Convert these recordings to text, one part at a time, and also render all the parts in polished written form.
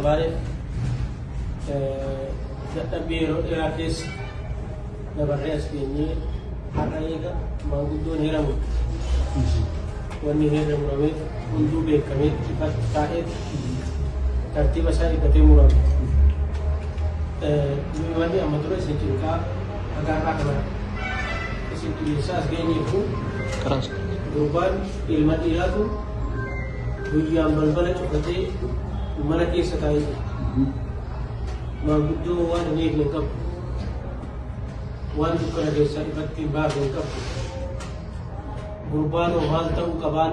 baay'ee dadhabbii yeroo dheeraa keessa dabarree as geenyee har'a eega maanguddoon heeramu wanni heera murameef hunduu beekamee ifatti taa'eeti tartiiba isaa eeggatee murame. Wanni amma dura isin cinqaa agaarraa kana isin qilleensa as geenyeef kun gurbaan ilma dhiiraatu guyyaan balbala cufatee mana keessa taa'ee jira. Maanguddoo waan hin eegne hin qabu. Waan dukkana keessaa ifatti hin baafne hin qabu. Gurbaan maal ta'uu qabaan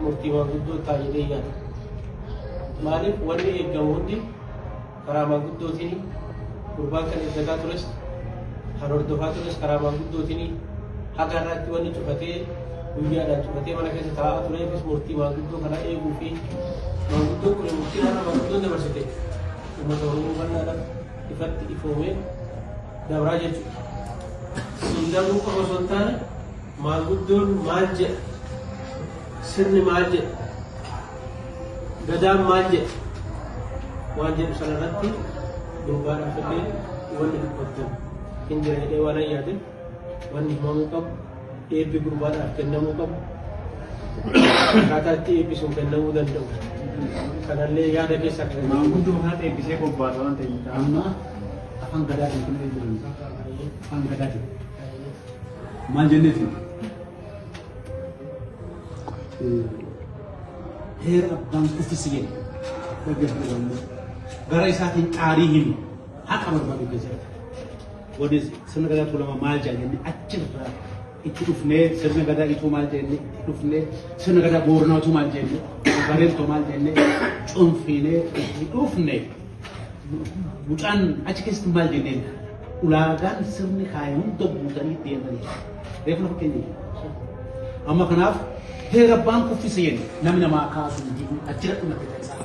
murtii maanguddoo ta'a jedhee yaada. Maaliif wanni eeggamu hundi karaa maanguddootiin gurbaan kan eeggataa tures kan hordofaa tures karaa maanguddootiin haga irratti wanni cufatee guyyaadhaan cufatee mana keessa taa'aa tureefis murtii maanguddoo kana eeguu fi maanguddoo kun murtii kana maanguddoon dabarsite uummata Oromoo bal'aadhaan ifatti ifoomee dabraa jechuudha. Siidamuu qofa osoo hin taane maanguddoon maal jedha, sirni maal jedha, gadaan maal jedha waan jedhu sanarratti gurbaadhaaf illee wanni dubbatamu hin jira jedhee waan yaade wanni himamuu qabu eebbi gurbaadhaaf kennamuu qabu akkaataa itti eebbi sun kennamuu danda'u kanallee yaada keessa akka maanguddoo kanatti eebbisee qophaa'e waan ta'eef amma afaan gadaatiin kun eebbifamu afaan gadaatiin maal jenneeti heera abbaan uffisi jedhe dhaggeeffatamu gara isaatiin caarii himu haqa barbaadu keessatti wanni sirna gadaa tuulama maal jenne achirraa itti dhufnee sirna gadaa ituu maal jenne itti dhufnee sirna gadaa boornaatu maal jenne bareeltoo maal jenne cuunfinee itti dhufne mucaan achi keessatti maal jenneen ulaagaan sirni kaayee hunda guutanii deemanii reefu lafa keenya amma kanaaf heera abbaan uffisi jedhe namni namaa kaasu achirra dhumate isaa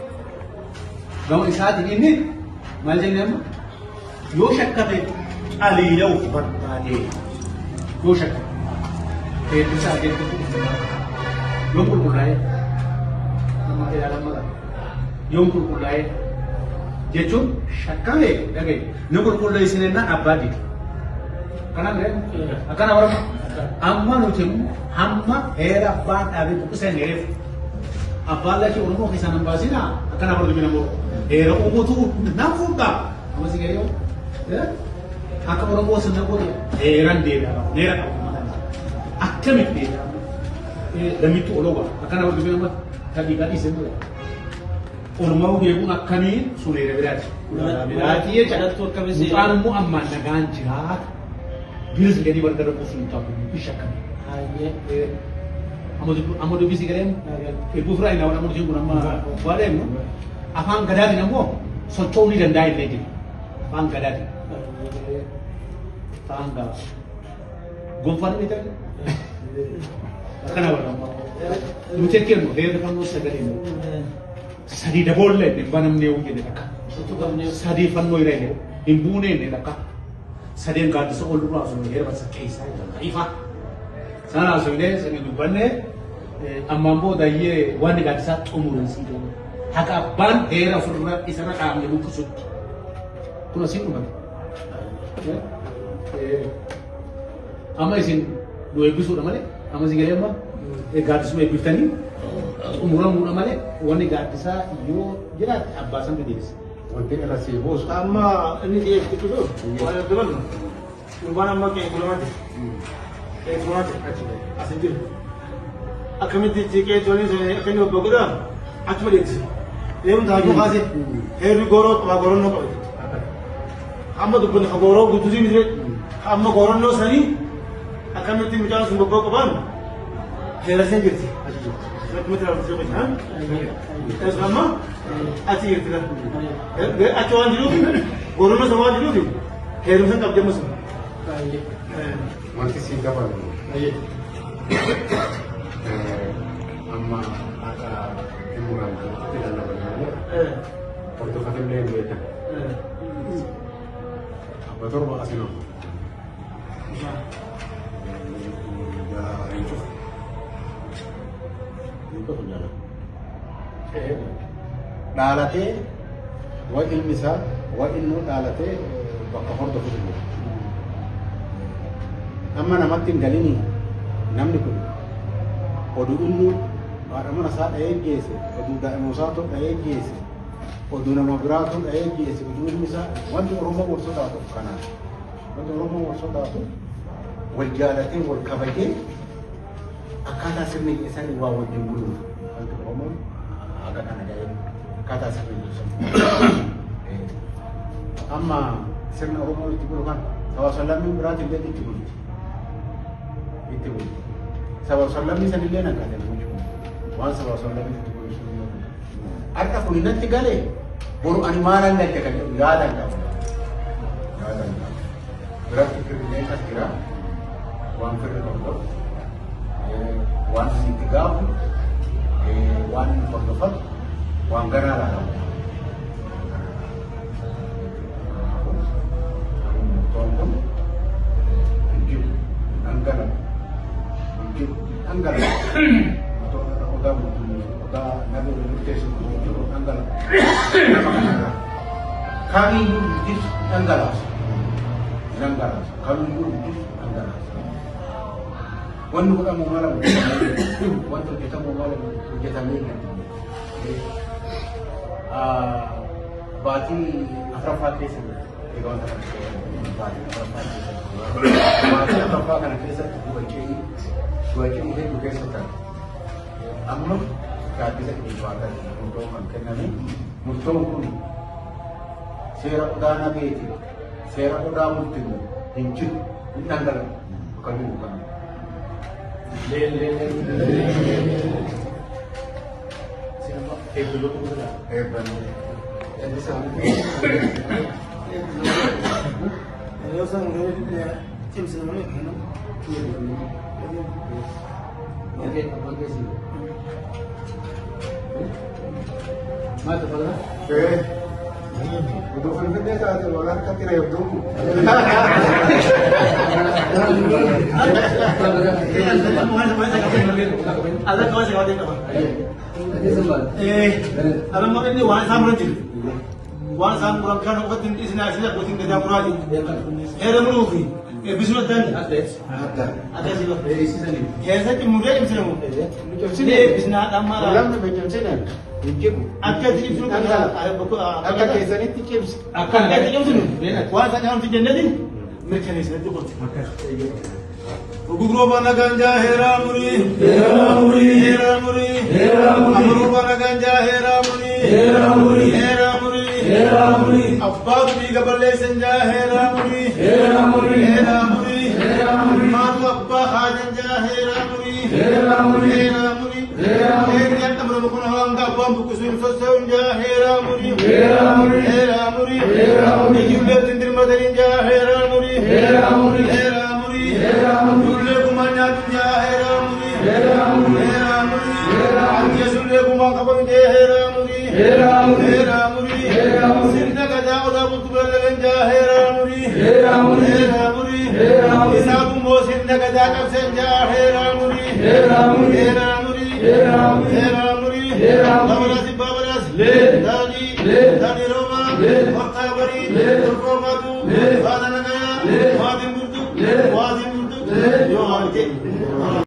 gama isaatiin inni maal jenne amma yoo shakkate aliila'uuf barbaadee yoo shakkate eebbisa adeemsisu yoo qulqullaa'ee nama ilaalamudha yoo qulqullaa'ee jechuun shakkamee dhagaye ni qulqulleessin ennaan abbaa dide kanaan akkana warama amma nuti hamma heera abbaan dhaabee buqqiseen heereef abbaan lachii oromoo keessaa nan baasina akkana barbaadu namoo heera uumutu nan fuudhaa amma si gayyoo akka oromoo sinna godhe heeran deebi'a heera qabu akkamitti damittu oloba akkana barbaadu namoo tabii gadii sin dura oromoo beekuun akkamii suleera biraati jecha mucaan immoo ammaan nagaan jiraata bilis gadi bargara kuusun tabu bishakami amadu bisi galem ibu fura ina wana murjin kuna ma wale no afan gadati namo sochouni dan dai lady afan gadati tanga gonfan ita kana wala mu chekke no de kan no sagale no sadi da bolle ne banam ne uge de taka sadi fan no ire ne imbune ne taka sadeen gaaddisa ol duraa sun heera basa keessaa ifa sana asoolee sani dubbanne ammaan boodayyee waan gaaddisaa xumuran sii jedhu haqa abbaan heera ofirra isarra qaamne buqqisutti kun asiin dhumate amma isin nu eebbisuudha malee amma si galee amma gaaddisuma eebbiftanii xumuramuudha malee wanni gaaddisaa yoo jiraate abbaa san deebisa. Wanti kana si bos amma ini dia itu tu wala tuan urbana amma ke kulamate asinjir akamiti jike joni se akani obogoda atma deti em daju khase her goro ma goro no amma du bun khagoro guduzi mi amma goro no sani akamiti mi jasu bogo ko ban hera sengirti mitra se ko han esma ati irtila acuan dulu goro no sama dulu heru san kabja mas wanti si dapat amma aka imuran itu dalam benar waktu kami melihat mereka apa tu rumah asino ya itu punya Daalate والمساء وإنه دالته بكفر دخول أما نمتين قاليني نمني كل ودو إنه أما نساء أيجيسي ودو دائم وساطو أيجيسي ودو نمبراتو أيجيسي ودو المساء وانت أروما ورسوداتو كنان وانت أروما ورسوداتو والجالتين والكبجين أكاتا سرني إساني واو الدنبولو وانت أروما أكاتا نجاين أكاتا سرني إساني أما سرنا أروما يتبولو كان سوا سلامي برات اللي يتبولو يتبولو سوا سلامي سنلي نكاتي نمجو وان سوا سلامي يتبولو أركا كوني نتقالي برو أنمانا نتقالي يادا نتقالي يادا نتقالي برات كربني أسكرا وان فرد الله وان نتقاب وان فردفت وان غنى لها Anggala, oda nabi berkesi anggala. Kami dis anggala, kami dis anggala. Wantu kita mau malam, wantu kita mau malam kita mengingat. Bati Afrafat desa, egon tak bati Afrafat desa. Bati Afrafat kan desa tu Buatnya ini juga setan. Amno tak bisa dibuatkan untuk makan ni. Musuh pun. Sera udana beti. Sera udana mutin. Hincut. Nanggal. Bukan. Le. Siapa? Dulu tu sudah. Benar. Jadi sampai. Kalau sang dia tim senang ni, Okay, apa sih? Mata pada? Untuk filmnya saat itu orang kan tidak yang dulu. Ada kau siapa dia kawan? Alam macam ni wan sam ranjil. Wan sam kurang kan orang tin isna asli kucing kerja murah ni. Era muluki. Bismillah dan ada sih loh. Ya saya kemudian yang sedang ini bisna nama. Dalam macam mana? Akan jadi bismillah kan? Akan kisah ini tips. Akan jadi bismillah. Kuasa jangan tidak jadi. Mereka ni sedang tu kot. Gugurubana ganja hera muri. Amurubana ganja hera muri. Abbas bi gaballe senja hera muri. Matu abba khajanja hera muri. Hera tamra mukuna hanga bambu kusun sosunja hera muri. Yule tindir madarinja hera muri. Yule kumanya tinja hera muri. Angiya yule kumang kabanje hera muri. Sinta kaja oda kutubal ganja hera muri. Isabu mo sinta kaja kapsenja hera muri. Babarasi, Dani Roma,